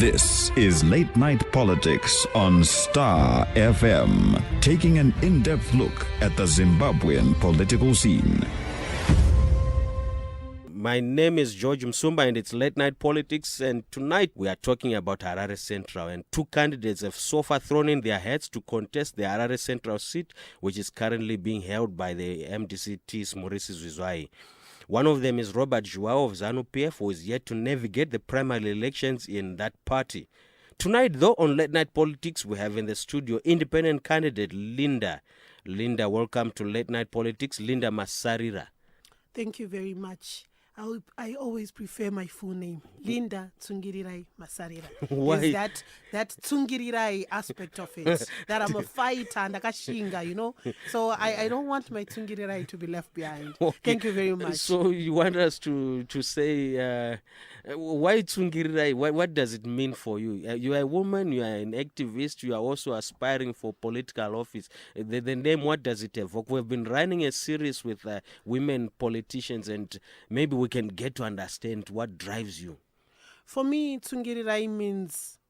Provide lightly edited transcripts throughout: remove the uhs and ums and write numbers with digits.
This is Late Night Politics on StarFM, taking an in-depth look at the Zimbabwean political scene. My name is George Msumba and it's Late Night Politics, and tonight we are talking about Harare Central, and two candidates have so far thrown in their heads to contest the Harare Central seat, which is currently being held by the MDC-T's Murisi Zwizwai. One of them is Robert Zhuwao of ZANU-PF, who is yet to navigate the primary elections in that party. Tonight, though, on Late Night Politics, we have in the studio independent candidate Linda. Linda, welcome to Late Night Politics. Linda Masarira. Thank you very much. I always prefer my full name, Linda Tsungirirai Masarira. Why? There's that Tsungirirai aspect of it, that I'm a fighter and a kashinga, you know. So I don't want my Tsungirirai to be left behind. Okay. Thank you very much. So you want us to say, why Tsungirirai? What does it mean for you? You are a woman, you are an activist, you are also aspiring for political office. The name, what does it evoke? We've been running a series with women politicians, and maybe we can get to understand what drives you. For me, Tsungirirai means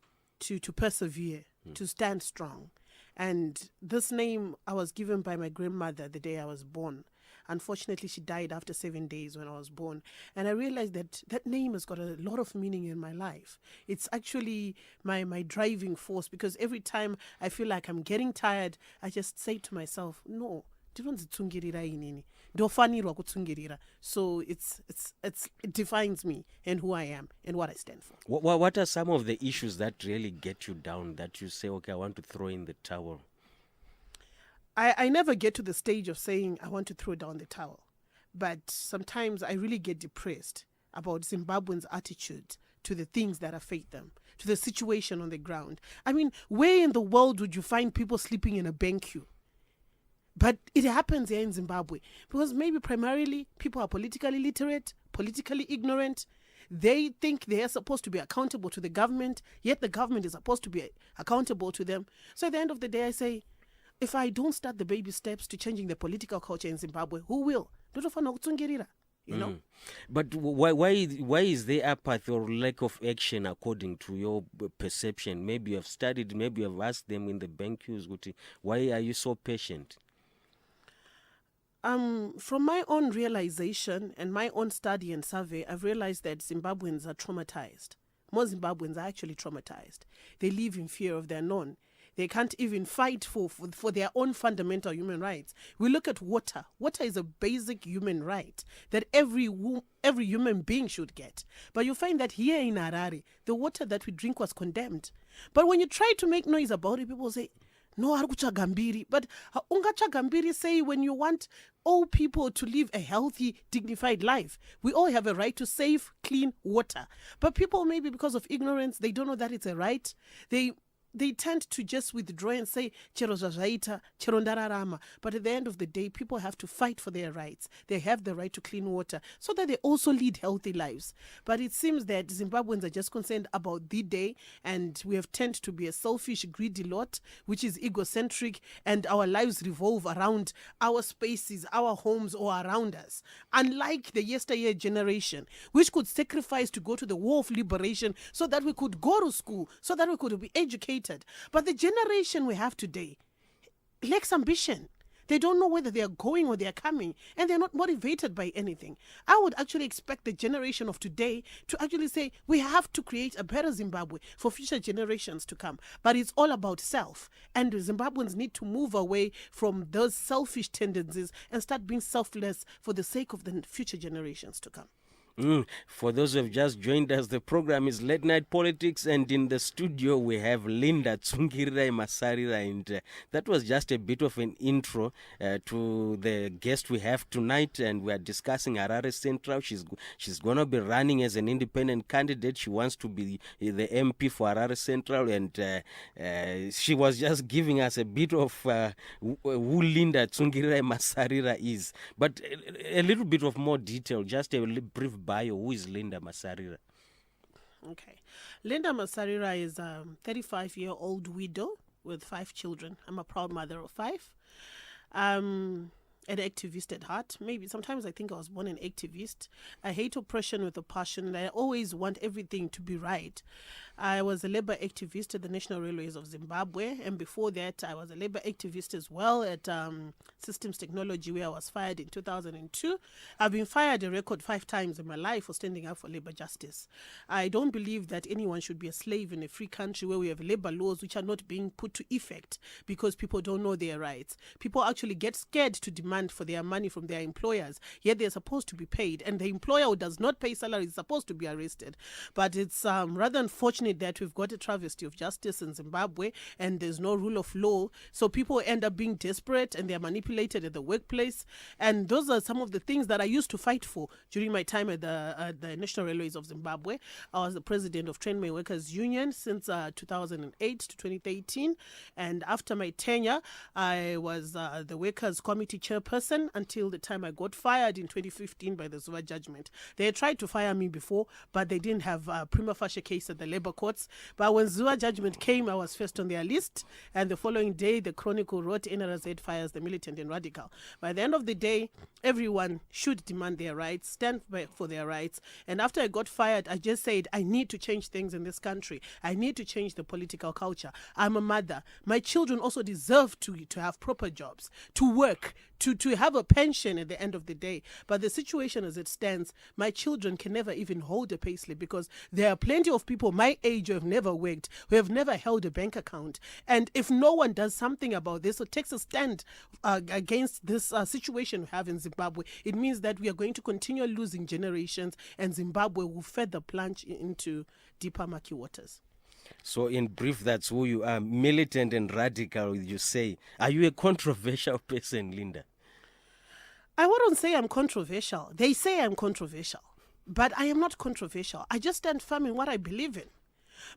to persevere, to stand strong. And this name I was given by my grandmother the day I was born. Unfortunately, she died after 7 days when I was born. And I realized that name has got a lot of meaning in my life. It's actually my driving force, because every time I feel like I'm getting tired, I just say to myself, no, so it defines me and who I am and what I stand for. What are some of the issues that really get you down, that you say, okay, I want to throw in the towel? I never get to the stage of saying I want to throw down the towel, but sometimes I really get depressed about Zimbabweans' attitude to the things that affect them, to the situation on the ground. I mean, where in the world would you find people sleeping in a bank queue? But it happens here in Zimbabwe because maybe primarily people are politically literate, politically ignorant. They think they are supposed to be accountable to the government, yet the government is supposed to be accountable to them. So at the end of the day, I say, if I don't start the baby steps to changing the political culture in Zimbabwe, who will? You know? But why is there apathy or lack of action according to your perception? Maybe you have studied, maybe you have asked them in the bank queues, why are you so patient? From my own realization and my own study and survey, I've realized that Zimbabweans are traumatized. Most Zimbabweans are actually traumatized. They live in fear of the unknown. They can't even fight for their own fundamental human rights. We look at water. Water is a basic human right that every human being should get. But you find that here in Harare, the water that we drink was condemned. But when you try to make noise about it, people say, no, harukuchagambiri. But ungachagambiri say when you want all people to live a healthy, dignified life. We all have a right to safe, clean water. But people, maybe because of ignorance, they don't know that it's a right. They tend to just withdraw and say, chero zvaita, chero ndararama. But at the end of the day, people have to fight for their rights. They have the right to clean water so that they also lead healthy lives. But it seems that Zimbabweans are just concerned about the day, and we have tended to be a selfish, greedy lot, which is egocentric, and our lives revolve around our spaces, our homes, or around us. Unlike the yesteryear generation, which could sacrifice to go to the war of liberation so that we could go to school, so that we could be educated. But the generation we have today lacks ambition. They don't know whether they are going or they are coming, and they're not motivated by anything. I would actually expect the generation of today to actually say, we have to create a better Zimbabwe for future generations to come. But it's all about self. And Zimbabweans need to move away from those selfish tendencies and start being selfless for the sake of the future generations to come. For those who have just joined us, the program is Late Night Politics, and in the studio we have Linda Tsungirirai Masarira, and that was just a bit of an intro to the guest we have tonight, and we are discussing Harare Central. She's going to be running as an independent candidate. She wants to be the MP for Harare Central, and she was just giving us a bit of who Linda Tsungirirai Masarira is, but a little bit of more detail, just a brief bio. Who is Linda Masarira? Okay. Linda Masarira is a 35-year-old widow with 5 children. I'm a proud mother of 5. an activist at heart. Maybe sometimes I think I was born an activist. I hate oppression with a passion, and I always want everything to be right. I was a labor activist at the National Railways of Zimbabwe, and before that I was a labor activist as well at Systems Technology, where I was fired in 2002. I've been fired a record 5 times in my life for standing up for labor justice. I don't believe that anyone should be a slave in a free country where we have labor laws which are not being put to effect because people don't know their rights. People actually get scared to demand for their money from their employers, yet they're supposed to be paid, and the employer who does not pay salary is supposed to be arrested. But it's rather unfortunate that we've got a travesty of justice in Zimbabwe and there's no rule of law, so people end up being desperate and they're manipulated at the workplace. And those are some of the things that I used to fight for during my time at the National Railways of Zimbabwe. I was the president of Trainway Workers Union since 2008 to 2013, and after my tenure I was the Workers Committee chairperson until the time I got fired in 2015 by the Zhuwao judgment. They had tried to fire me before, but they didn't have a prima facie case at the labor courts. But when Zhuwao judgment came, I was first on their list, and the following day the Chronicle wrote, NRZ fires the militant and radical. By the end of the day, everyone should demand their rights, stand for their rights. And after I got fired, I just said, I need to change things in this country. I need to change the political culture. I'm a mother. My children also deserve to have proper jobs, to work, to have a pension at the end of the day. But the situation as it stands, my children can never even hold a payslip because there are plenty of people my age who have never worked, who have never held a bank account. And if no one does something about this or takes a stand against this situation we have in Zimbabwe, it means that we are going to continue losing generations, and Zimbabwe will further plunge into deeper murky waters. So in brief, that's who you are, militant and radical, you say. Are you a controversial person, Linda? I wouldn't say I'm controversial. They say I'm controversial, but I am not controversial. I just stand firm in what I believe in.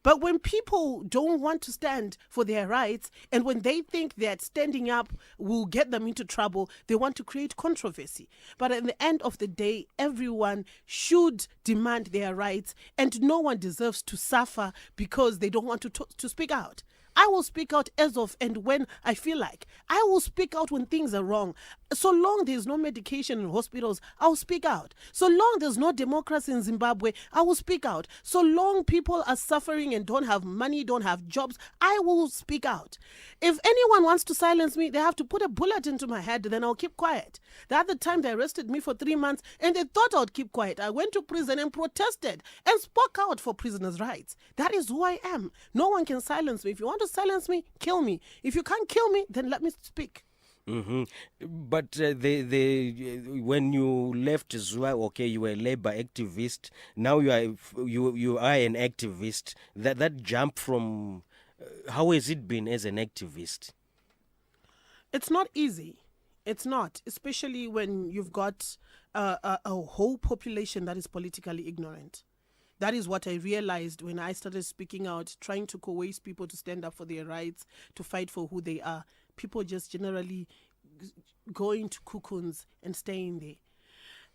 But when people don't want to stand for their rights, and when they think that standing up will get them into trouble, they want to create controversy. But at the end of the day, everyone should demand their rights, and no one deserves to suffer because they don't want to speak out. I will speak out as of and when I feel like. I will speak out when things are wrong. So long there's no medication in hospitals, I'll speak out. So long there's no democracy in Zimbabwe, I will speak out. So long people are suffering and don't have money, don't have jobs, I will speak out. If anyone wants to silence me, they have to put a bullet into my head, then I'll keep quiet. The other time they arrested me for 3 months and they thought I would keep quiet. I went to prison and protested and spoke out for prisoners' rights. That is who I am. No one can silence me. If you want to silence me, kill me. If you can't kill me, then let me speak. Mm-hmm. But when you left Zhuwao, okay, you were a labor activist. Now you are an activist. That jump from how has it been as an activist? It's not easy. It's not, especially when you've got a whole population that is politically ignorant. That is what I realized when I started speaking out, trying to coerce people to stand up for their rights, to fight for who they are. People just generally go into cocoons and stay in there.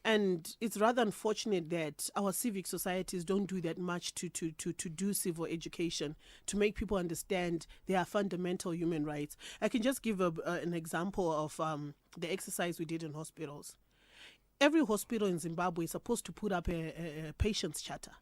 And it's rather unfortunate that our civic societies don't do that much to do civil education, to make people understand their fundamental human rights. I can just give an example of the exercise we did in hospitals. Every hospital in Zimbabwe is supposed to put up a patient's charter.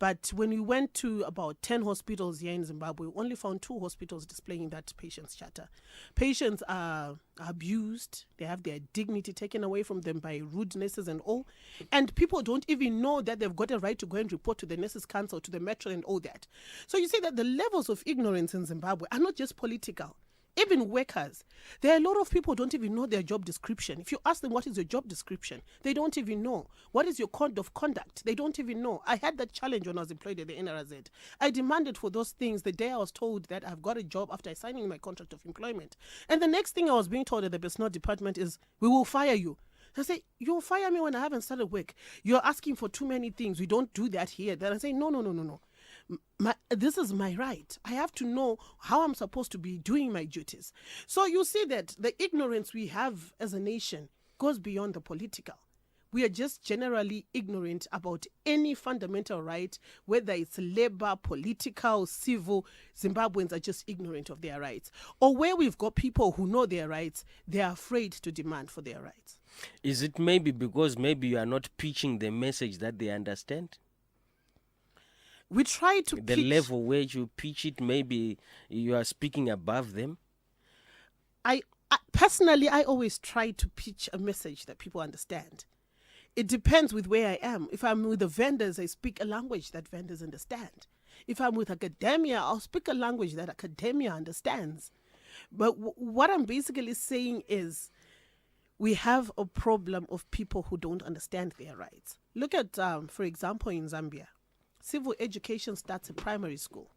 But when we went to about 10 hospitals here in Zimbabwe, we only found 2 hospitals displaying that patient's charter. Patients are abused. They have their dignity taken away from them by rude nurses and all. And people don't even know that they've got a right to go and report to the Nurses' Council, to the Metro and all that. So you see that the levels of ignorance in Zimbabwe are not just political. Even workers, there are a lot of people who don't even know their job description. If you ask them what is your job description, they don't even know. What is your code of conduct? They don't even know. I had that challenge when I was employed at the NRZ. I demanded for those things the day I was told that I've got a job after signing my contract of employment. And the next thing I was being told at the personnel department is, we will fire you. I say, you'll fire me when I haven't started work. You're asking for too many things. We don't do that here. Then I say, no. This is my right. I have to know how I'm supposed to be doing my duties. So you see that the ignorance we have as a nation goes beyond the political. we are just generally ignorant about any fundamental right, whether it's labor, political, civil. Zimbabweans are just ignorant of their rights. Or where we've got people who know their rights, they are afraid to demand for their rights. Is it maybe because maybe you are not pitching the message that they understand? We try to the level where you pitch it, maybe you are speaking above them. I personally, I always try to pitch a message that people understand. It depends with where I am. If I'm with the vendors, I speak a language that vendors understand. If I'm with academia, I'll speak a language that academia understands. But what I'm basically saying is we have a problem of people who don't understand their rights. Look at, for example, in Zambia, civil education starts at primary school.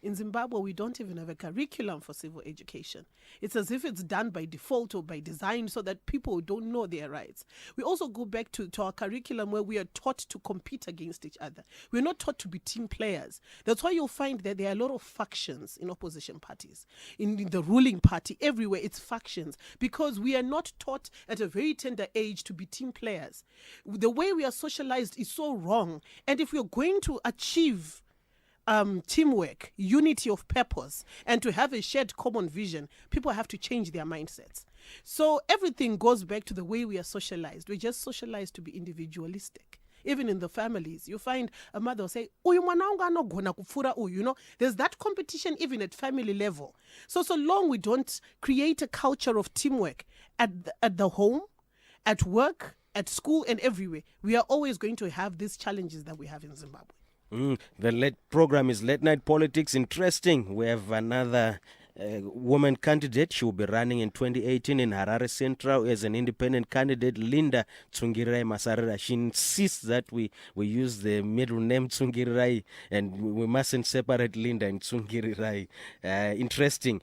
In Zimbabwe, we don't even have a curriculum for civil education. It's as if it's done by default or by design so that people don't know their rights. We also go back to our curriculum where we are taught to compete against each other. We're not taught to be team players. That's why you'll find that there are a lot of factions in opposition parties. In the ruling party, everywhere, it's factions. Because we are not taught at a very tender age to be team players. The way we are socialized is so wrong. And if we're going to achieve teamwork, unity of purpose, and to have a shared common vision, people have to change their mindsets. So everything goes back to the way we are socialized. We're just socialized to be individualistic. Even in the families, you find a mother will say, "Uyu mwana wangu anogona kupfura uyu," you know, there's that competition even at family level. So long we don't create a culture of teamwork at the home, at work, at school, and everywhere, we are always going to have these challenges that we have in Zimbabwe. The program is Late Night Politics. Interesting. We have another woman candidate. She will be running in 2018 in Harare Central as an independent candidate, Linda Masarira. She insists that we use the middle name Tsungirirai and we mustn't separate Linda and Tsungirirai. Interesting.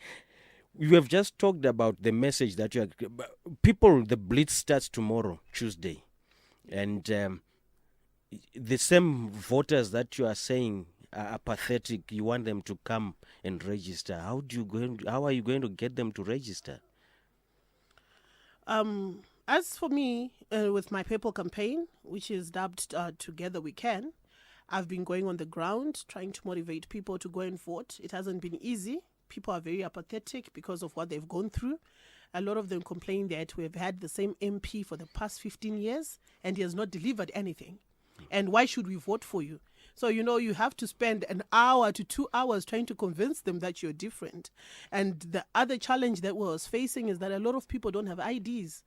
You have just talked about the message that you are... People, the blitz starts tomorrow, Tuesday. And... the same voters that you are saying are apathetic, you want them to come and register. How are you going to get them to register? As for me, with my People campaign, which is dubbed Together We Can, I've been going on the ground trying to motivate people to go and vote. It hasn't been easy. People are very apathetic because of what they've gone through. A lot of them complain that we've had the same MP for the past 15 years and he has not delivered anything. And why should we vote for you? So, you have to spend an hour to 2 hours trying to convince them that you're different. And the other challenge that we was facing is that a lot of people don't have IDs.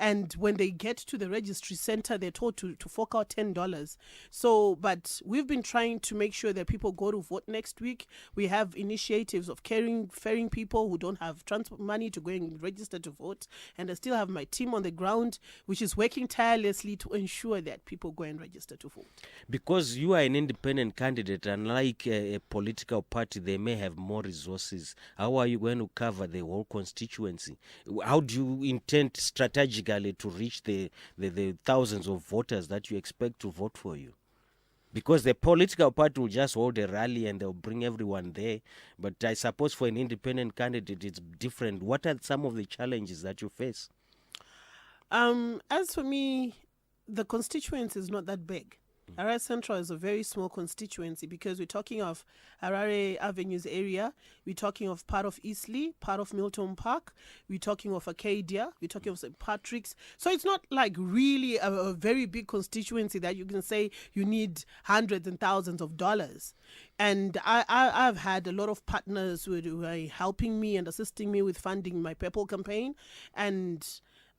And when they get to the registry center, they're told to fork out $10. So, but we've been trying to make sure that people go to vote next week. We have initiatives of ferrying people who don't have transport money to go and register to vote. And I still have my team on the ground, which is working tirelessly to ensure that people go and register to vote. Because you are an independent candidate, unlike a political party, they may have more resources. How are you going to cover the whole constituency? How do you intend strategically to reach the thousands of voters that you expect to vote for you? Because the political party will just hold a rally and they'll bring everyone there. But I suppose for an independent candidate, it's different. What are some of the challenges that you face? As for me, the constituency is not that big. Harare Central is a very small constituency because we're talking of Harare Avenues area, we're talking of part of Eastleigh, part of Milton Park, we're talking of Arcadia, we're talking of St. Patrick's. So it's not like really a very big constituency that you can say you need hundreds and thousands of dollars. And I've had a lot of partners who are helping me and assisting me with funding my People campaign. And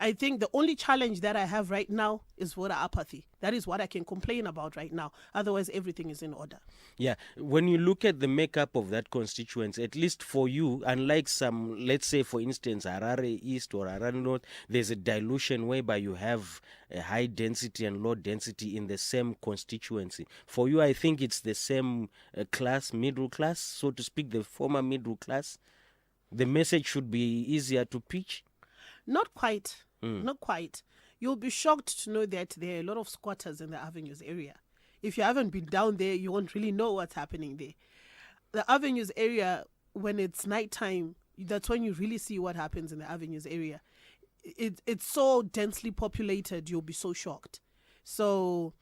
I think the only challenge that I have right now is voter apathy. That is what I can complain about right now. Otherwise, everything is in order. Yeah. When you look at the makeup of that constituency, at least for you, unlike some, let's say, for instance, Harare East or Harare North, there's a dilution whereby you have a high density and low density in the same constituency. For you, I think it's the same class, middle class, so to speak, the former middle class. The message should be easier to pitch. Not quite. Not quite. You'll be shocked to know that there are a lot of squatters in the Avenues area. If you haven't been down there, you won't really know what's happening there. The Avenues area, when it's nighttime, that's when you really see what happens in the Avenues area. It's so densely populated, you'll be so shocked. So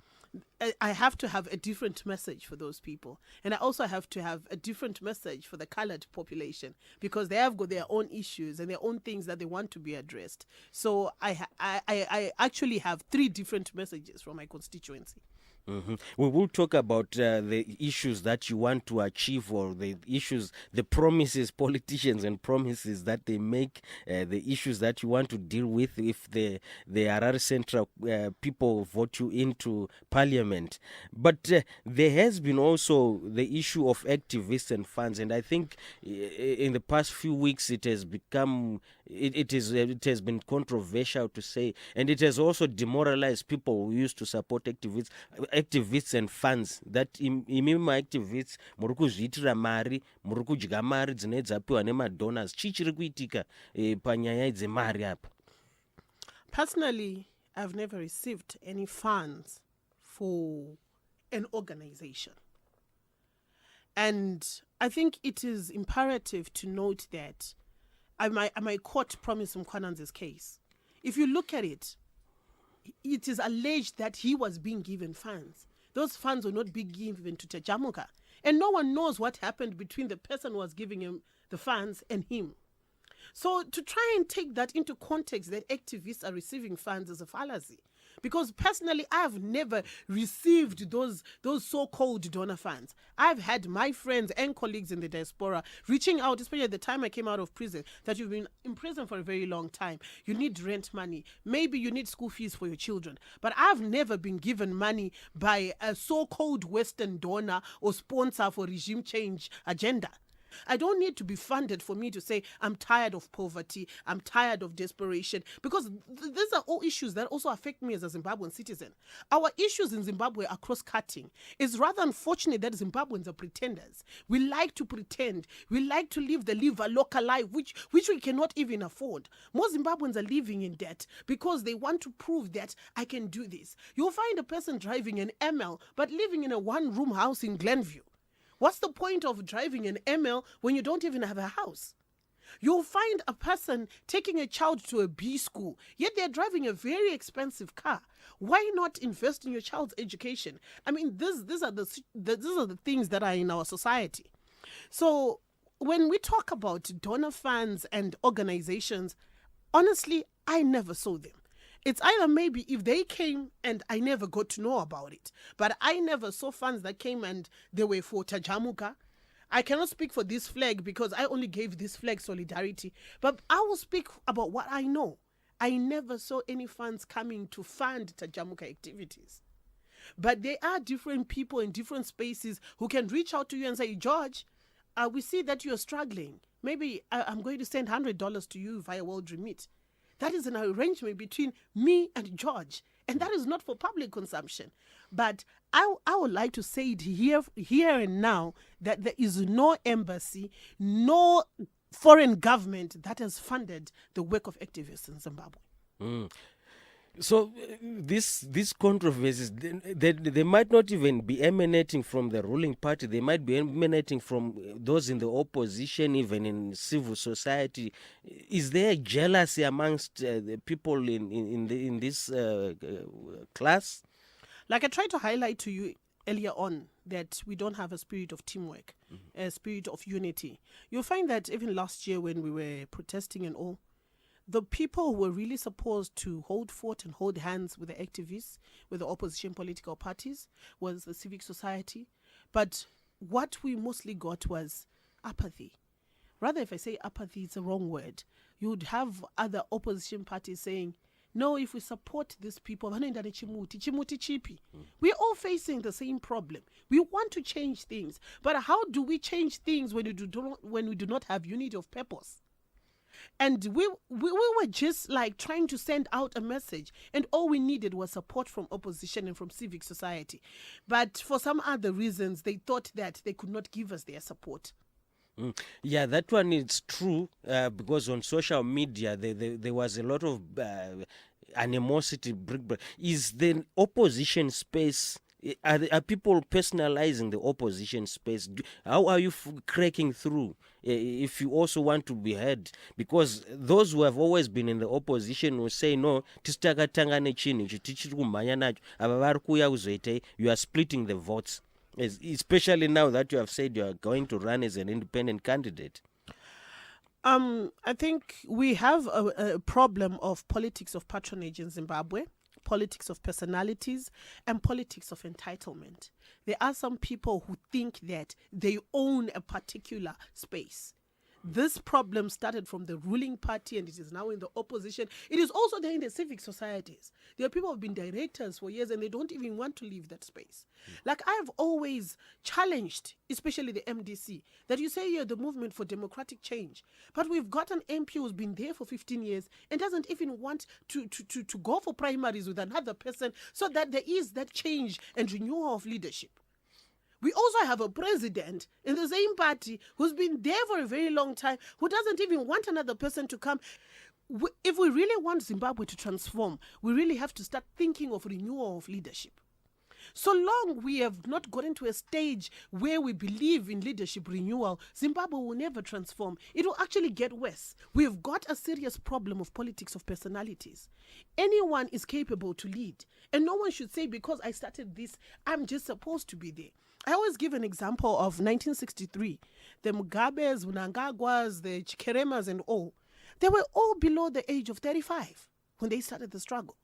I have to have a different message for those people. And I also have to have a different message for the colored population, because they have got their own issues and their own things that they want to be addressed. So I actually have 3 different messages from my constituency. Mm-hmm. We will talk about the issues that you want to achieve, or the issues, the promises, politicians and promises that they make, the issues that you want to deal with if the Harare Central people vote you into parliament. But there has been also the issue of activists and funds, and I think in the past few weeks it has become it has been controversial to say, and it has also demoralized people who used to support activists and funds, that imi maactivists muri kuzviitira mari, muri kudya mari dzinenge dzapiwa nemadonors. Chii chiri kuitika panyaya dzemari apa? Personally, I've never received any funds for an organization. And I think it is imperative to note that I might quote Promise Mkwananze's case. If you look at it, it is alleged that he was being given funds. Those funds were not being given to Tajamuka. And no one knows what happened between the person who was giving him the funds and him. So to try and take that into context, that activists are receiving funds, is a fallacy. Because personally, I've never received those so-called donor funds. I've had my friends and colleagues in the diaspora reaching out, especially at the time I came out of prison, that you've been in prison for a very long time. You need rent money. Maybe you need school fees for your children. But I've never been given money by a so-called Western donor or sponsor for regime change agenda. I don't need to be funded for me to say I'm tired of poverty, I'm tired of desperation, because these are all issues that also affect me as a Zimbabwean citizen. Our issues in Zimbabwe are cross-cutting. It's rather unfortunate that Zimbabweans are pretenders. We like to pretend. We like to live a local life, which we cannot even afford. Most Zimbabweans are living in debt because they want to prove that I can do this. You'll find a person driving an ML but living in a one-room house in Glenview. What's the point of driving an ML when you don't even have a house? You'll find a person taking a child to a B school, yet they're driving a very expensive car. Why not invest in your child's education? I mean, these are the things that are in our society. So when we talk about donor funds and organizations, honestly, I never saw them. It's either maybe if they came and I never got to know about it, but I never saw funds that came and they were for Tajamuka. I cannot speak for this flag because I only gave this flag solidarity, but I will speak about what I know. I never saw any funds coming to fund Tajamuka activities. But there are different people in different spaces who can reach out to you and say, George, we see that you're struggling. Maybe I'm going to send $100 to you via World Remit. That is an arrangement between me and George, and that is not for public consumption. But I would like to say it here and now that there is no embassy, no foreign government that has funded the work of activists in Zimbabwe. So these controversies, they might not even be emanating from the ruling party. They might be emanating from those in the opposition, even in civil society. Is there jealousy amongst the people in this class? Like I tried to highlight to you earlier on, that we don't have a spirit of teamwork, a spirit of unity. You'll find that even last year when we were protesting and all, the people who were really supposed to hold fort and hold hands with the activists, with the opposition political parties, was the civic society. But what we mostly got was apathy. Rather, if I say apathy, it's a wrong word. You would have other opposition parties saying, no, if we support these people, we're all facing the same problem. We want to change things. But how do we change things when we do not have unity of purpose? And we were just like trying to send out a message, and all we needed was support from opposition and from civic society. But for some other reasons, they thought that they could not give us their support. Yeah, that one is true because on social media there was a lot of animosity. Is the opposition space Are people personalizing the opposition space? How are you cracking through if you also want to be heard? Because those who have always been in the opposition will say, no, tichtakatangane chini ichi tichiri kumhanya nacho ava vari kuuya kuzoita, you are splitting the votes, especially now that you have said you are going to run as an independent candidate. I think we have a problem of politics of patronage in Zimbabwe, politics of personalities, and politics of entitlement. There are some people who think that they own a particular space. This problem started from the ruling party and it is now in the opposition. It is also there in the civic societies. There are people who have been directors for years and they don't even want to leave that space. Like I have always challenged, especially the MDC, that you say you're the movement for democratic change. But we've got an MP who's been there for 15 years and doesn't even want to go for primaries with another person so that there is that change and renewal of leadership. We also have a president in the same party who's been there for a very long time, who doesn't even want another person to come. If we really want Zimbabwe to transform, we really have to start thinking of renewal of leadership. So long we have not gotten to a stage where we believe in leadership renewal, Zimbabwe will never transform. It will actually get worse. We've got a serious problem of politics of personalities. Anyone is capable to lead. And no one should say, because I started this, I'm just supposed to be there. I always give an example of 1963. The Mugabes, Mnangagwas, the Chikeremas and all. They were all below the age of 35 when they started the struggle.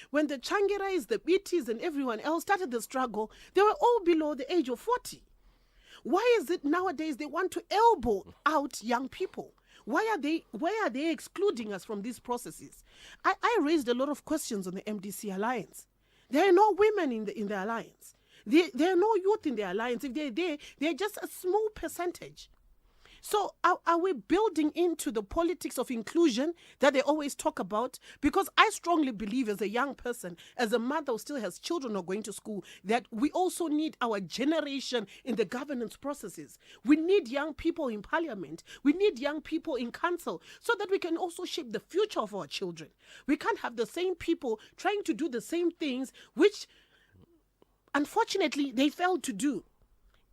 When the Changirais, the Bitis and everyone else started the struggle, they were all below the age of 40. Why is it nowadays they want to elbow out young people? Why are they excluding us from these processes? I raised a lot of questions on the MDC alliance. There are no women in the alliance. There are no youth in the alliance. If they're there, they're just a small percentage. So are we building into the politics of inclusion that they always talk about? Because I strongly believe as a young person, as a mother who still has children who are going to school, that we also need our generation in the governance processes. We need young people in parliament. We need young people in council so that we can also shape the future of our children. We can't have the same people trying to do the same things which unfortunately they failed to do.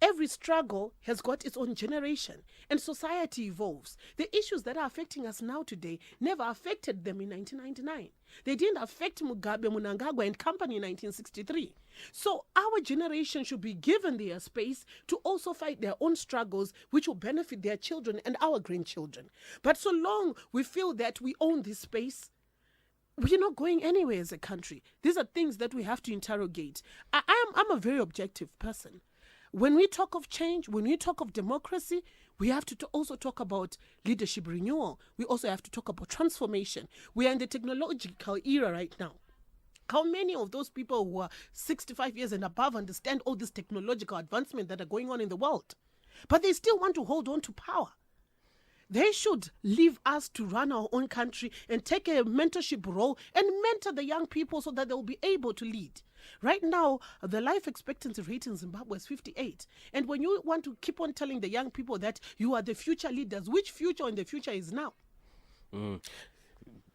Every struggle has got its own generation and society evolves. The issues that are affecting us now today never affected them in 1999. They didn't affect Mugabe, Mnangagwa and company in 1963. So our generation should be given their space to also fight their own struggles which will benefit their children and our grandchildren. But so long we feel that we own this space, we're not going anywhere as a country. These are things that we have to interrogate. I'm a very objective person. When we talk of change, when we talk of democracy, we have to also talk about leadership renewal. We also have to talk about transformation. We are in the technological era right now. How many of those people who are 65 years and above understand all this technological advancement that are going on in the world? But they still want to hold on to power. They should leave us to run our own country and take a mentorship role and mentor the young people so that they will be able to lead. Right now, the life expectancy rate in Zimbabwe is 58. And when you want to keep on telling the young people that you are the future leaders, which future in the future is now?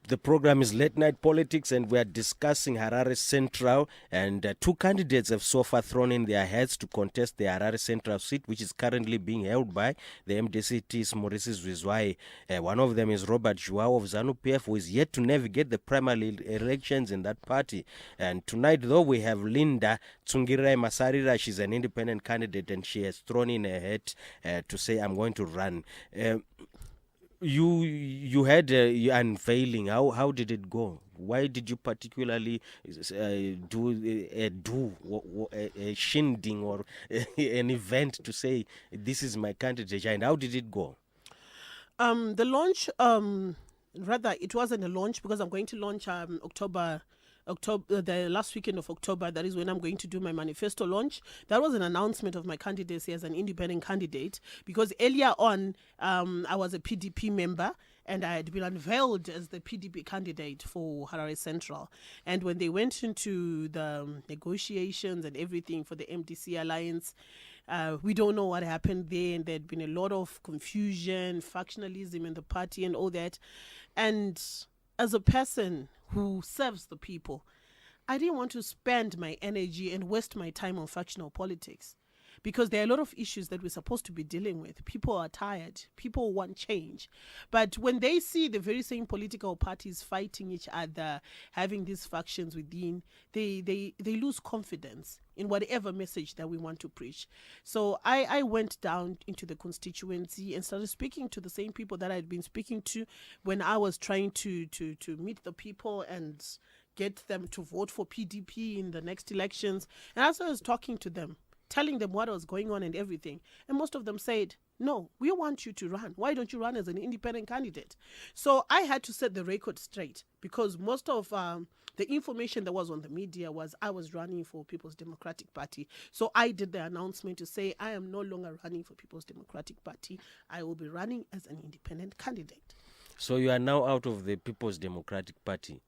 The program is Late Night Politics, and we are discussing Harare Central. And two candidates have so far thrown in their heads to contest the Harare Central seat, which is currently being held by the MDC-T's Murisi Zwizwai. One of them is Robert Zhuwao of ZANU-PF, who is yet to navigate the primary elections in that party. And tonight, though, we have Linda Masarira. She's an independent candidate, and she has thrown in her head to say, I'm going to run. You had your unveiling. How did it go? Why did you particularly do a shindig or an event to say this is my candidate? And how did it go? The launch, rather, it wasn't a launch because I'm going to launch October, the last weekend of October. That is when I'm going to do my manifesto launch. That was an announcement of my candidacy as an independent candidate, because earlier on I was a PDP member and I had been unveiled as the PDP candidate for Harare Central. And when they went into the negotiations and everything for the MDC alliance, we don't know what happened there, and there had been a lot of confusion, factionalism in the party and all that. And as a person who serves the people, I didn't want to spend my energy and waste my time on factional politics, because there are a lot of issues that we're supposed to be dealing with. People are tired. People want change. But when they see the very same political parties fighting each other, having these factions within, they lose confidence in whatever message that we want to preach. So I went down into the constituency and started speaking to the same people that I'd been speaking to when I was trying to meet the people and get them to vote for PDP in the next elections. And as I was talking to them, telling them what was going on and everything, and most of them said, no, we want you to run. Why don't you run as an independent candidate? So I had to set the record straight, because most of the information that was on the media was I was running for People's Democratic Party. So I did the announcement to say I am no longer running for People's Democratic Party. I will be running as an independent candidate. So you are now out of the People's Democratic Party.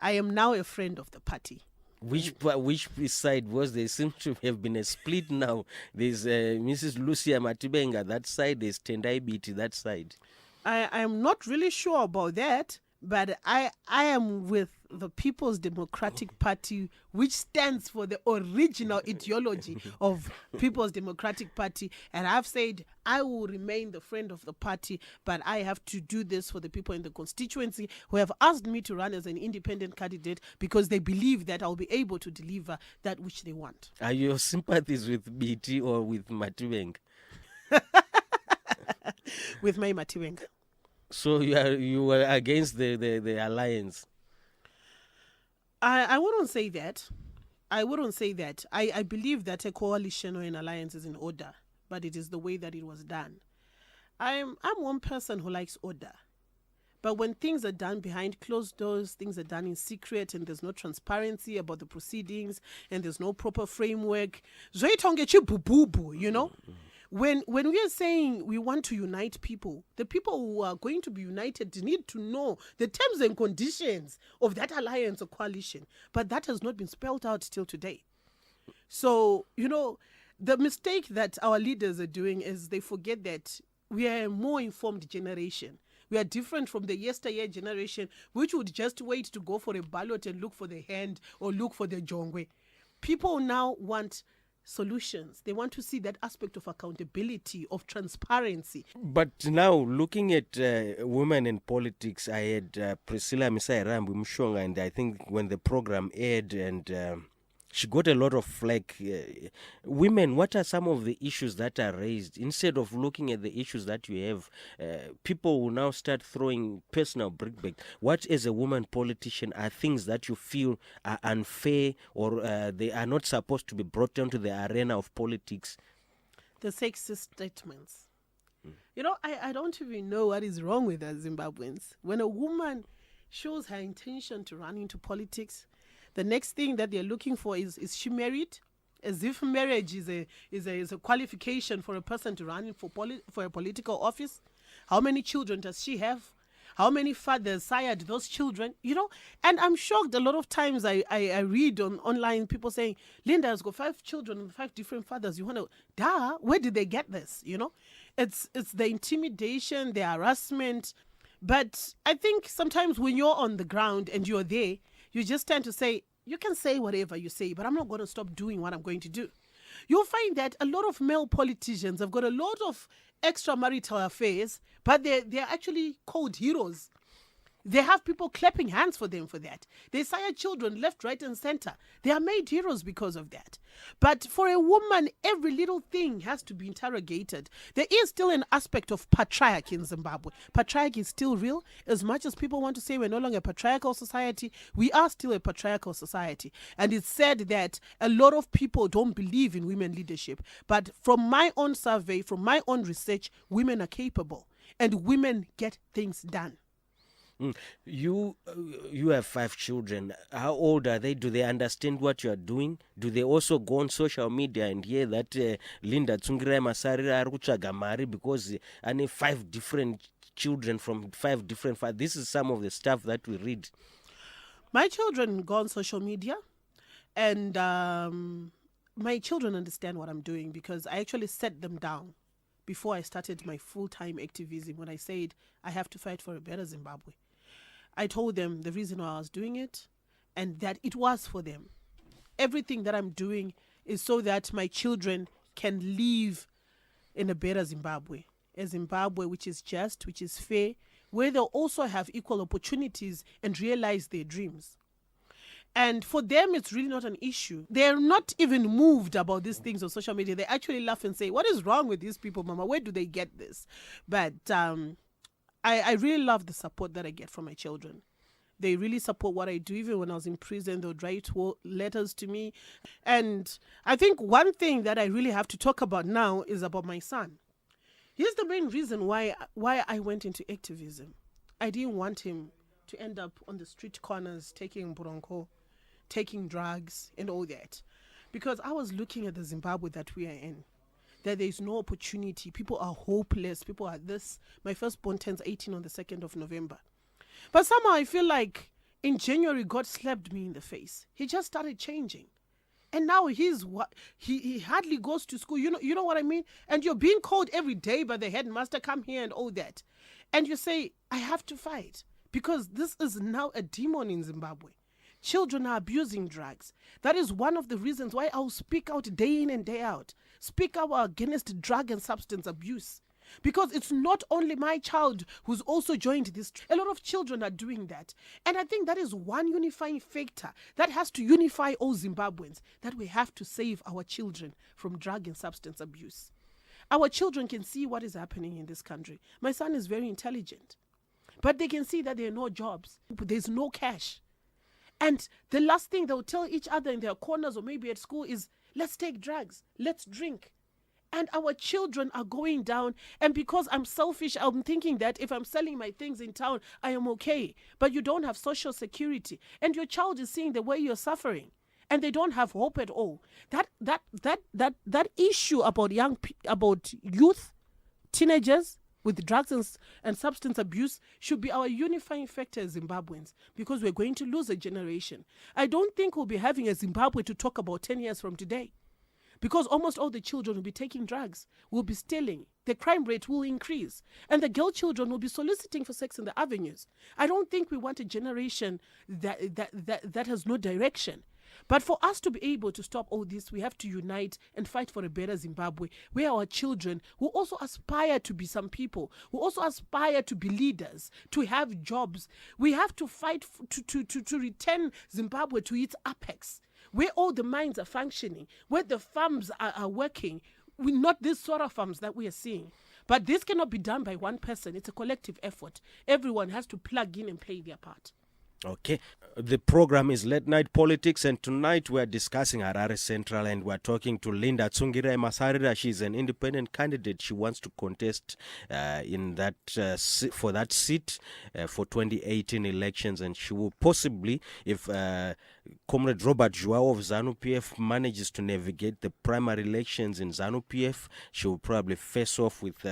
I am now a friend of the party. Which side was there? Seems to have been a split now. There's Mrs. Lucia Matibenga that side, there's Tendai Biti that side. I am not really sure about that, but I am with the People's Democratic Party, which stands for the original ideology of People's Democratic Party. And I've said I will remain the friend of the party, but I have to do this for the people in the constituency who have asked me to run as an independent candidate, because they believe that I'll be able to deliver that which they want. Are your sympathies with BT or with Matibenga? With my Matibenga. So you were against the alliance? I wouldn't say that. I believe that a coalition or an alliance is in order, but it is the way that it was done. I'm one person who likes order. But when things are done behind closed doors, things are done in secret, and there's no transparency about the proceedings, and there's no proper framework, you know? When we are saying we want to unite people, the people who are going to be united need to know the terms and conditions of that alliance or coalition. But that has not been spelled out till today. So, you know, the mistake that our leaders are doing is they forget that we are a more informed generation. We are different from the yesteryear generation, which would just wait to go for a ballot and look for the hand or look for the jongwe. People now want solutions. They want to see that aspect of accountability, of transparency. But now, looking at women in politics, I had Priscilla Misairambu Mshonga, and I think when the program aired, and she got a lot of flack. Women, what are some of the issues that are raised? Instead of looking at the issues that you have, people will now start throwing personal brickbait. What, as a woman politician, are things that you feel are unfair, or they are not supposed to be brought down to the arena of politics? The sexist statements. You know, I don't even know what is wrong with us Zimbabweans. When a woman shows her intention to run into politics, the next thing that they're looking for is she married? As if marriage is a qualification for a person to run for a political office. How many children does she have? How many fathers sired those children? You know, and I'm shocked a lot of times I read online people saying, Linda has got 5 children and 5 different fathers. You want to, where did they get this? You know, it's the intimidation, the harassment. But I think sometimes when you're on the ground and you're there, you just tend to say, you can say whatever you say, but I'm not going to stop doing what I'm going to do. You'll find that a lot of male politicians have got a lot of extramarital affairs, but they're actually called heroes. They have people clapping hands for them for that. They sire children left, right, and center. They are made heroes because of that. But for a woman, every little thing has to be interrogated. There is still an aspect of patriarchy in Zimbabwe. Patriarchy is still real. As much as people want to say we're no longer a patriarchal society, we are still a patriarchal society. And it's said that a lot of people don't believe in women leadership. But from my own survey, from my own research, women are capable. And women get things done. You have 5 children. How old are they? Do they understand what you are doing? Do they also go on social media and hear that Linda Masarira aruchaga mari because I need 5 different children from 5 different fathers? This is some of the stuff that we read. My children go on social media, and my children understand what I'm doing because I actually set them down before I started my full-time activism when I said I have to fight for a better Zimbabwe. I told them the reason why I was doing it, and that it was for them. Everything that I'm doing is so that my children can live in a better Zimbabwe, a Zimbabwe which is just, which is fair, where they'll also have equal opportunities and realize their dreams. And for them, it's really not an issue. They're not even moved about these things on social media. They actually laugh and say, what is wrong with these people, Mama? Where do they get this? But I really love the support that I get from my children. They really support what I do. Even when I was in prison, they would write letters to me. And I think one thing that I really have to talk about now is about my son. Here's the main reason why I went into activism. I didn't want him to end up on the street corners taking bronco, taking drugs and all that. Because I was looking at the Zimbabwe that we are in, that there is no opportunity. People are hopeless. People are this. My firstborn turns 18 on the 2nd of November. But somehow I feel like in January, God slapped me in the face. He just started changing. And now he hardly goes to school. You know what I mean? And you're being called every day by the headmaster, come here and all that. And you say, I have to fight because this is now a demon in Zimbabwe. Children are abusing drugs. That is one of the reasons why I'll speak out day in and day out. Speak out against drug and substance abuse. Because it's not only my child who's also joined this. A lot of children are doing that. And I think that is one unifying factor that has to unify all Zimbabweans, that we have to save our children from drug and substance abuse. Our children can see what is happening in this country. My son is very intelligent, but they can see that there are no jobs. There's no cash. And the last thing they'll tell each other in their corners or maybe at school is, let's take drugs, let's drink. And our children are going down. And because I'm selfish, I'm thinking that if I'm selling my things in town, I am okay. But you don't have social security. And your child is seeing the way you're suffering. And they don't have hope at all. That issue about about youth, teenagers with drugs and substance abuse should be our unifying factor as Zimbabweans, because we're going to lose a generation. I don't think we'll be having a Zimbabwe to talk about 10 years from today. Because almost all the children will be taking drugs, will be stealing, the crime rate will increase, and the girl children will be soliciting for sex in the avenues. I don't think we want a generation that has no direction. But for us to be able to stop all this, we have to unite and fight for a better Zimbabwe, where our children who also aspire to be some people, who also aspire to be leaders, to have jobs. We have to fight to return Zimbabwe to its apex, where all the mines are functioning, where the farms are working. Not these sort of farms that we are seeing. But this cannot be done by one person. It's a collective effort. Everyone has to plug in and play their part. Okay. The program is Late Night Politics, and tonight we're discussing Harare Central, and we're talking to Linda Masarira. She's an independent candidate. She wants to contest in that for that seat for 2018 elections, and she will possibly, if Comrade Robert Zhuwao of ZANU-PF manages to navigate the primary elections in ZANU-PF, she will probably face off with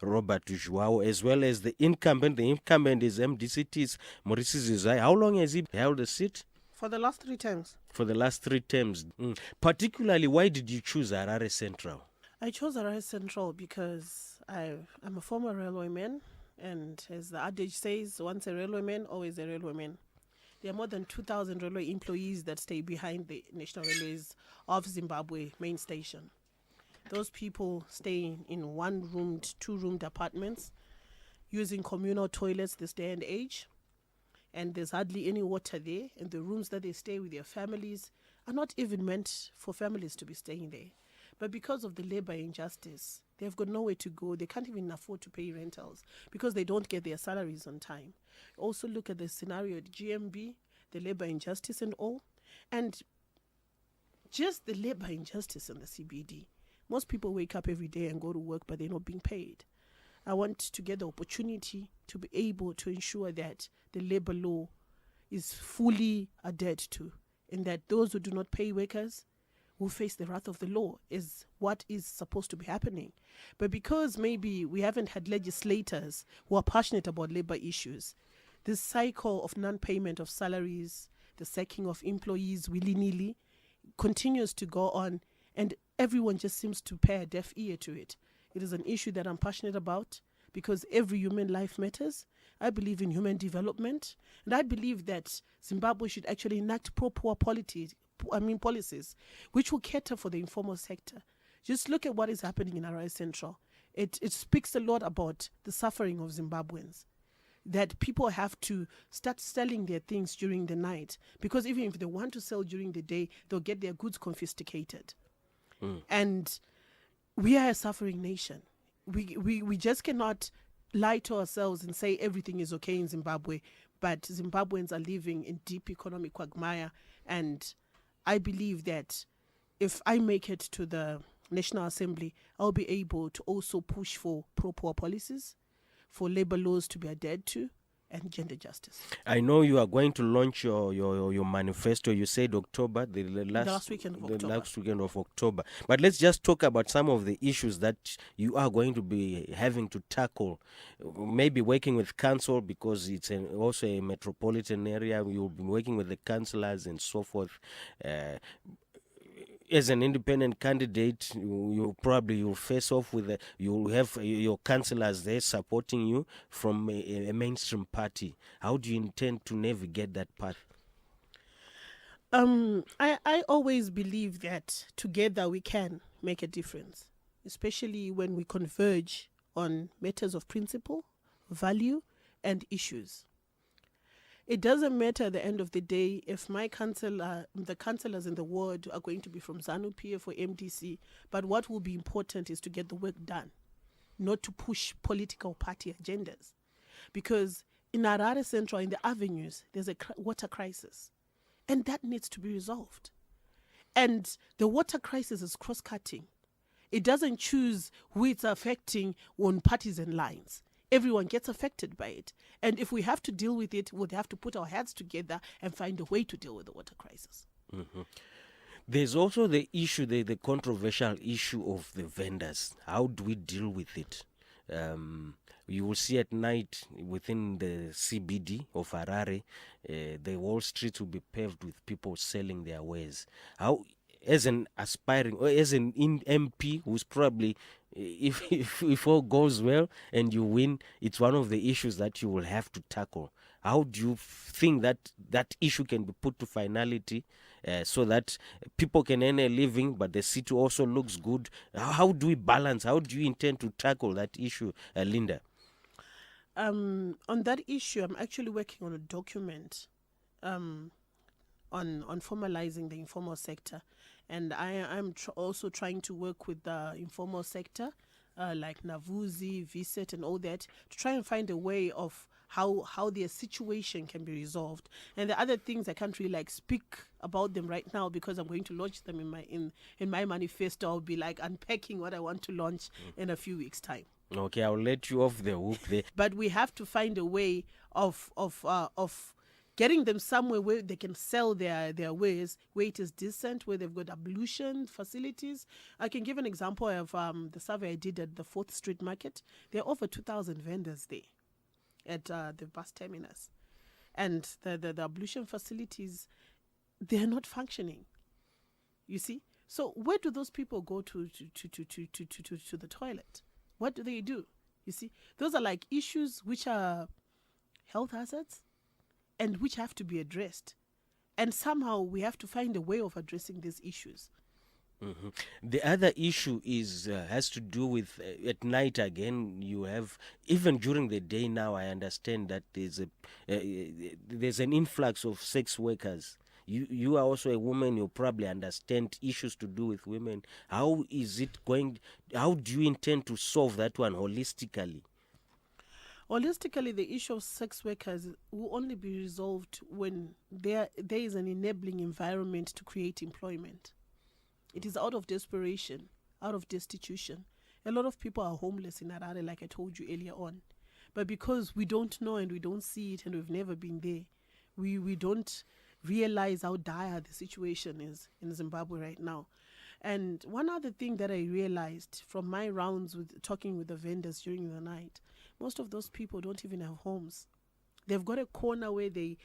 Robert Zhuwao, as well as the incumbent. The incumbent is MDC-T's Murisi Zwizwai. How long has he held the seat? For the last 3 terms. For the last 3 terms. Particularly, why did you choose Harare Central? I chose Harare Central because I'm a former railwayman, and as the adage says, once a railwayman, always a railwayman. There are more than 2,000 railway employees that stay behind the National Railways of Zimbabwe main station. Those people stay in 1-roomed, 2-roomed apartments, using communal toilets this day and age. And there's hardly any water there. And the rooms that they stay with their families are not even meant for families to be staying there. But because of the labor injustice, they've got nowhere to go. They can't even afford to pay rentals because they don't get their salaries on time. Also look at the scenario at GMB, the labor injustice and all. And just the labor injustice in the CBD. Most people wake up every day and go to work, but they're not being paid. I want to get the opportunity to be able to ensure that the labor law is fully adhered to, and that those who do not pay workers will face the wrath of the law, is what is supposed to be happening. But because maybe we haven't had legislators who are passionate about labor issues, this cycle of non-payment of salaries, the sacking of employees willy-nilly continues to go on, and everyone just seems to pay a deaf ear to it. It is an issue that I'm passionate about, because every human life matters. I believe in human development, and I believe that Zimbabwe should actually enact proper policies which will cater for the informal sector. Just look at what is happening in Harare Central. It speaks a lot about the suffering of Zimbabweans, that people have to start selling their things during the night, because even if they want to sell during the day, they'll get their goods confiscated. And we are a suffering nation. We just cannot lie to ourselves and say everything is okay in Zimbabwe, but Zimbabweans are living in deep economic quagmire. And I believe that if I make it to the National Assembly, I'll be able to also push for pro-poor policies, for labor laws to be adhered to, and gender justice. I know you are going to launch your manifesto. You said October, the last weekend of October. But let's just talk about some of the issues that you are going to be having to tackle. Maybe working with council, because it's also a metropolitan area. You'll be working with the councillors and so forth. As an independent candidate, you'll face off with you'll have your councillors there supporting you from a mainstream party. How do you intend to navigate that path? I always believe that together we can make a difference, especially when we converge on matters of principle, value, and issues. It doesn't matter at the end of the day if my the councillors in the ward are going to be from ZANU-PF or MDC, but what will be important is to get the work done, not to push political party agendas. Because in Harare Central, in the avenues, there's a water crisis, and that needs to be resolved. And the water crisis is cross-cutting. It doesn't choose who it's affecting on partisan lines. Everyone gets affected by it. And if we have to deal with it, we'll have to put our heads together and find a way to deal with the water crisis. Mm-hmm. There's also the issue, the controversial issue of the vendors. How do we deal with it? You will see at night within the CBD of Harare, the whole streets will be paved with people selling their wares. How, as an aspiring, or as an MP who's probably, if all goes well and you win, it's one of the issues that you will have to tackle. How do you think that issue can be put to finality so that people can earn a living, but the city also looks good? How do we balance? How do you intend to tackle that issue, Linda? On that issue, I'm actually working on a document on formalizing the informal sector. And I'm also trying to work with the informal sector, like Navuzi, VSET, and all that, to try and find a way of how their situation can be resolved. And the other things I can't really speak about them right now, because I'm going to launch them in my manifesto. I'll be unpacking what I want to launch in a few weeks' time. Okay, I'll let you off the hook there. But we have to find a way of getting them somewhere where they can sell their wares, where it is decent, where they've got ablution facilities. I can give an example of the survey I did at the 4th Street Market. There are over 2,000 vendors there at the bus terminus. And the ablution facilities, they're not functioning. You see? So where do those people go to the toilet? What do they do? You see? Those are issues which are health hazards, and which have to be addressed. And somehow we have to find a way of addressing these issues. Mm-hmm. The other issue has to do with at night again. You have, even during the day now, I understand that there's an influx of sex workers. You are also a woman. You probably understand issues to do with women. How is it going? How do you intend to solve that one holistically? Holistically, the issue of sex workers will only be resolved when there is an enabling environment to create employment. It is out of desperation, out of destitution. A lot of people are homeless in Harare, like I told you earlier on. But because we don't know and we don't see it and we've never been there, we don't realize how dire the situation is in Zimbabwe right now. And one other thing that I realized from my rounds with talking with the vendors during the night, most of those people don't even have homes. They've got a corner where they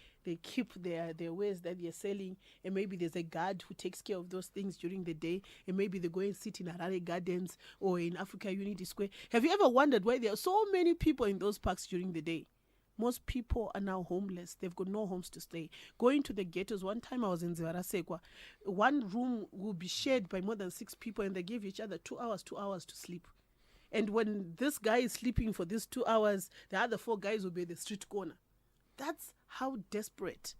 keep their wares that they're selling, and maybe there's a guard who takes care of those things during the day, and maybe they go and sit in Harare Gardens or in Africa Unity Square. Have you ever wondered why there are so many people in those parks during the day? Most people are now homeless. They've got no homes to stay. Going to the ghettos, one time I was in Zhuwao, one room will be shared by more than 6 people, and they give each other 2 hours to sleep. And when this guy is sleeping for these 2 hours, the other 4 guys will be at the street corner. That's how desperate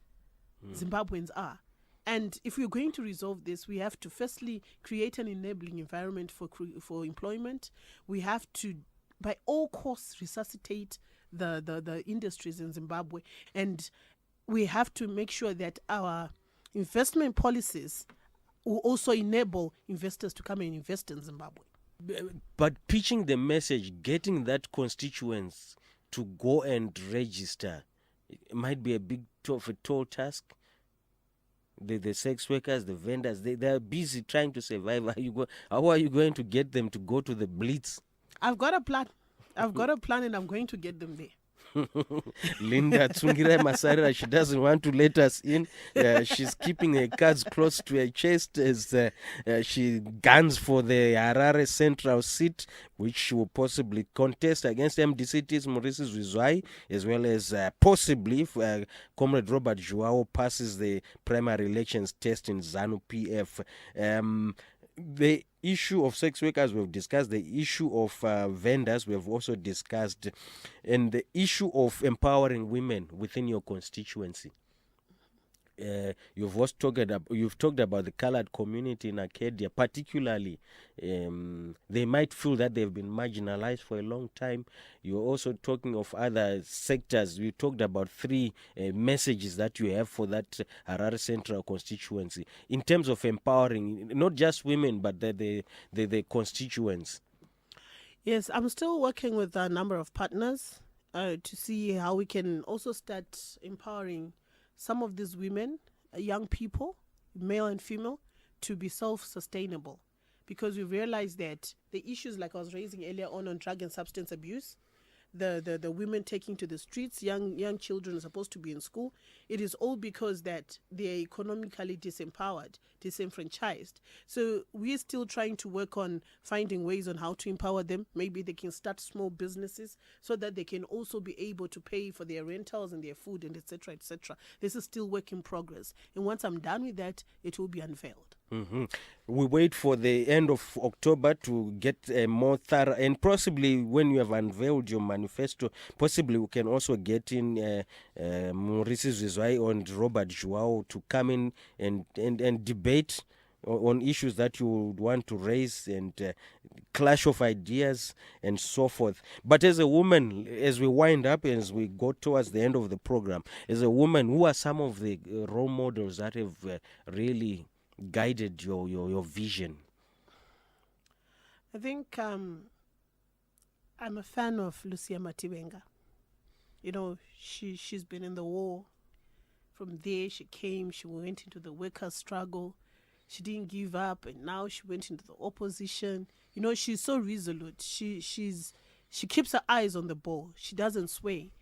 Zimbabweans are. And if we're going to resolve this, we have to firstly create an enabling environment for employment. We have to, by all costs, resuscitate the industries in Zimbabwe. And we have to make sure that our investment policies will also enable investors to come and invest in Zimbabwe. But pitching the message, getting that constituents to go and register, it might be a bit of a tall task. The sex workers, the vendors, they are busy trying to survive. How are you going to get them to go to the blitz? I've got a plan, and I'm going to get them there. Linda Masarira, she doesn't want to let us in. She's keeping her cards close to her chest as she guns for the Harare Central seat, which she will possibly contest against MDC-T's Murisi Zwizwai, as well as possibly if Comrade Robert Zhuwao passes the primary elections test in ZANU-PF. The issue of sex workers we've discussed, the issue of vendors we've also discussed, and the issue of empowering women within your constituency. You've talked about the colored community in Arcadia, particularly. They might feel that they've been marginalized for a long time. You're also talking of other sectors. We talked about 3 messages that you have for that Harare Central constituency in terms of empowering not just women but the constituents. Yes, I'm still working with a number of partners to see how we can also start empowering some of these women, young people, male and female, to be self-sustainable. Because we realize that the issues like I was raising earlier on drug and substance abuse, the women taking to the streets, young children are supposed to be in school, it is all because that they're economically disempowered, disenfranchised. So we're still trying to work on finding ways on how to empower them. Maybe they can start small businesses so that they can also be able to pay for their rentals and their food and etc. etc. This is still work in progress. And once I'm done with that, it will be unveiled. Mm-hmm. We wait for the end of October to get more thorough, and possibly when you have unveiled your manifesto, possibly we can also get in Murisi Zwizwai and Robert Zhuwao to come in and debate on issues that you would want to raise, and clash of ideas and so forth. But as a woman, as we wind up, as we go towards the end of the program, as a woman, who are some of the role models that have really guided your vision? I think I'm a fan of Lucia Matibenga. You know, she's been in the war. From there, she came, she went into the workers' struggle. She didn't give up, and now she went into the opposition. You know, she's so resolute. She keeps her eyes on the ball. She doesn't sway.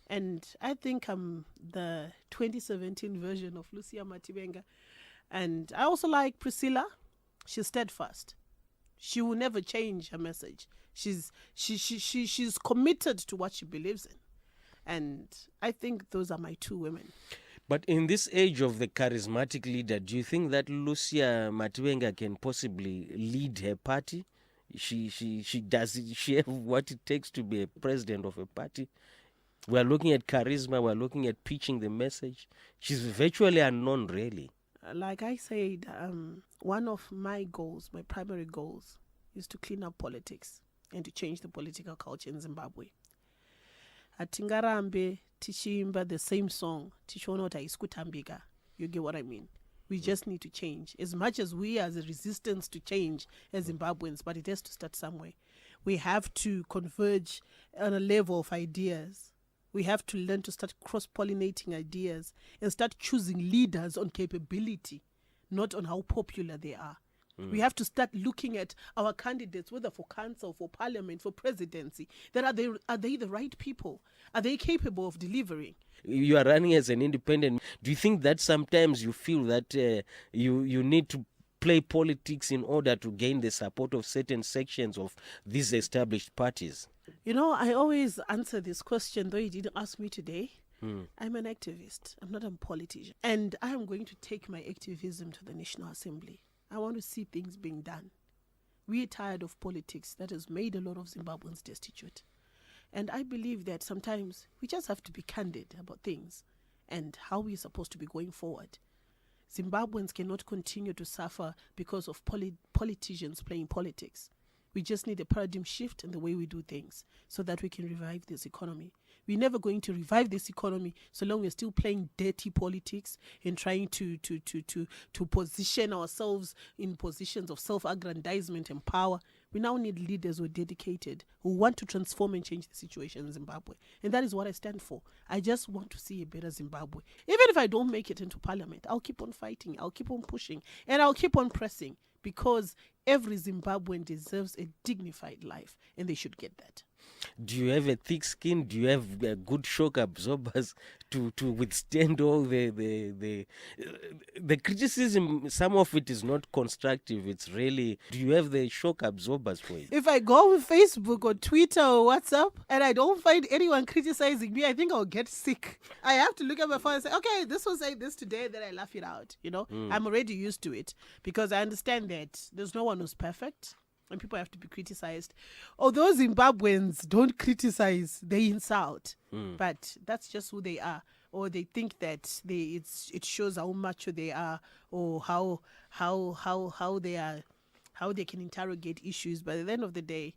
And I think I'm the 2017 version of Lucia Matibenga. And I also like Priscilla. She's steadfast. She will never change her message. She's committed to what she believes in. And I think those are my 2 women. But in this age of the charismatic leader, do you think that Lucia Matibenga can possibly lead her party? She have what it takes to be a president of a party? We are looking at charisma. We are looking at pitching the message. She's virtually unknown, really. Like I said, one of my goals, my primary goals, is to clean up politics and to change the political culture in Zimbabwe. Atingarambe tichimba the same song, tichonota iskutambika. You get what I mean? We just need to change. As much as we as a resistance to change as Zimbabweans, but it has to start somewhere. We have to converge on a level of ideas. We have to learn to start cross-pollinating ideas and start choosing leaders on capability, not on how popular they are. We have to start looking at our candidates, whether for council, for parliament, for presidency. That are they the right people? Are they capable of delivering? You are running as an independent. Do you think that sometimes you feel that you need to play politics in order to gain the support of certain sections of these established parties? You know, I always answer this question, though you didn't ask me today. I'm an activist. I'm not a politician. And I am going to take my activism to the National Assembly. I want to see things being done. We're tired of politics that has made a lot of Zimbabweans destitute. And I believe that sometimes we just have to be candid about things and how we're supposed to be going forward. Zimbabweans cannot continue to suffer because of politicians playing politics. We just need a paradigm shift in the way we do things so that we can revive this economy. We're never going to revive this economy so long we're still playing dirty politics and trying to position ourselves in positions of self-aggrandizement and power. We now need leaders who are dedicated, who want to transform and change the situation in Zimbabwe. And that is what I stand for. I just want to see a better Zimbabwe. Even if I don't make it into parliament, I'll keep on fighting, I'll keep on pushing, and I'll keep on pressing, because every Zimbabwean deserves a dignified life, and they should get that. Do you have a thick skin? Do you have good shock absorbers to withstand all the criticism? Some of it is not constructive. It's really, do you have the shock absorbers for it? If I go on Facebook or Twitter or WhatsApp and I don't find anyone criticizing me, I think I'll get sick. I have to look at my phone and say, okay, this was saying this today, then I laugh it out. You know, I'm already used to it because I understand that there's no one who's perfect. And people have to be criticized. Although Zimbabweans don't criticize, they insult. But that's just who they are. Or they think that it shows how macho they are, or how they can interrogate issues. But at the end of the day,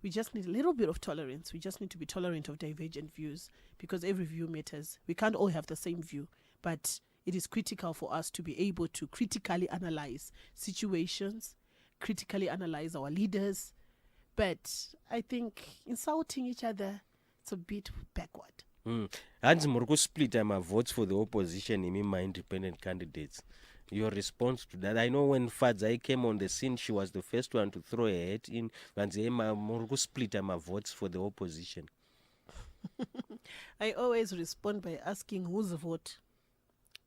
we just need a little bit of tolerance. We just need to be tolerant of divergent views, because every view matters. We can't all have the same view, but it is critical for us to be able to critically analyze situations, critically analyze our leaders. But I think insulting each other, it's a bit backward. Hands Morgo split votes for the opposition in my independent candidates. Your response to that? I know when Fadzai came on the scene, she was the first one to throw her hat in. Morgo split votes for the opposition. I always respond by asking whose vote,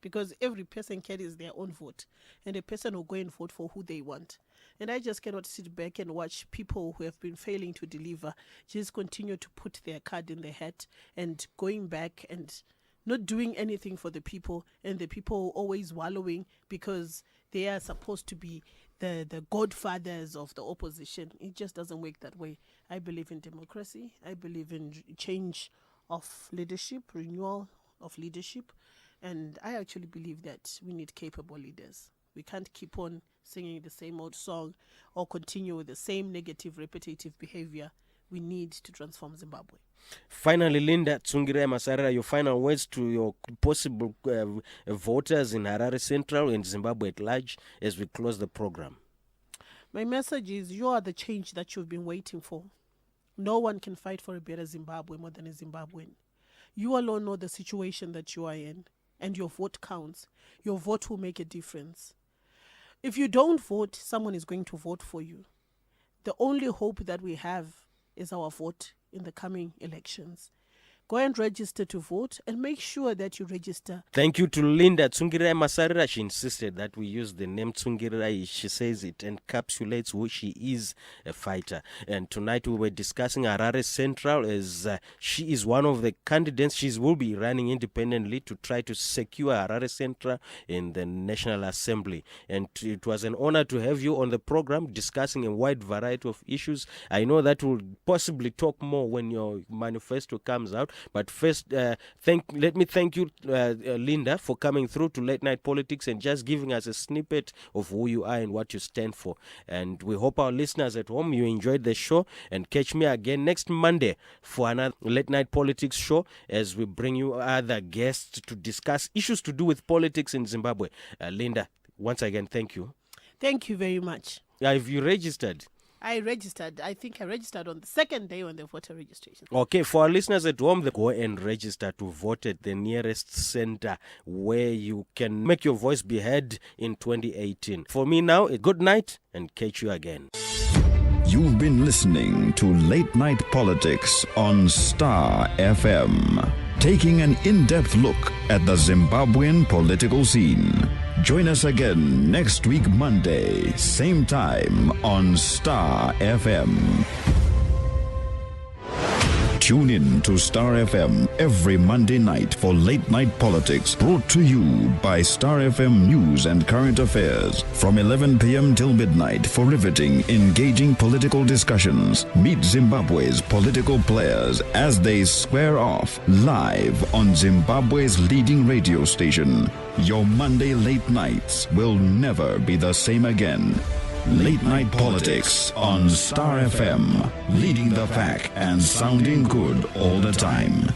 because every person carries their own vote, and a person will go and vote for who they want. And I just cannot sit back and watch people who have been failing to deliver just continue to put their card in the hat and going back and not doing anything for the people, and the people always wallowing because they are supposed to be the godfathers of the opposition. It just doesn't work that way. I believe in democracy. I believe in change of leadership, renewal of leadership. And I actually believe that we need capable leaders. We can't keep on singing the same old song or continue with the same negative, repetitive behavior. We need to transform Zimbabwe. Finally, Linda Masarira, your final words to your possible voters in Harare Central and Zimbabwe at large as we close the program. My message is, you are the change that you've been waiting for. No one can fight for a better Zimbabwe more than a Zimbabwean. You alone know the situation that you are in, and your vote counts. Your vote will make a difference. If you don't vote, someone is going to vote for you. The only hope that we have is our vote in the coming elections. Go and register to vote, and make sure that you register. Thank you to Linda Masarira. She insisted that we use the name Tsungirira. She says it encapsulates who she is, a fighter. And tonight we were discussing Harare Central, as she is one of the candidates. She will be running independently to try to secure Harare Central in the National Assembly. And it was an honor to have you on the program discussing a wide variety of issues. I know that we'll possibly talk more when your manifesto comes out. But first, let me thank you, Linda, for coming through to Late Night Politics and just giving us a snippet of who you are and what you stand for. And we hope our listeners at home, you enjoyed the show. And catch me again next Monday for another Late Night Politics show as we bring you other guests to discuss issues to do with politics in Zimbabwe. Linda, once again, thank you. Thank you very much. Have you registered? I registered. I think I registered on the second day on the voter registration. Okay, for our listeners at home, they go and register to vote at the nearest center where you can make your voice be heard in 2018. For me now, a good night and catch you again. You've been listening to Late Night Politics on StarFM, taking an in-depth look at the Zimbabwean political scene. Join us again next week, Monday, same time on StarFM. Tune in to StarFM every Monday night for Late Night Politics, brought to you by StarFM News and Current Affairs. From 11 p.m. till midnight for riveting, engaging political discussions. Meet Zimbabwe's political players as they square off live on Zimbabwe's leading radio station. Your Monday late nights will never be the same again. Late Night Politics on StarFM, leading the pack and sounding good all the time.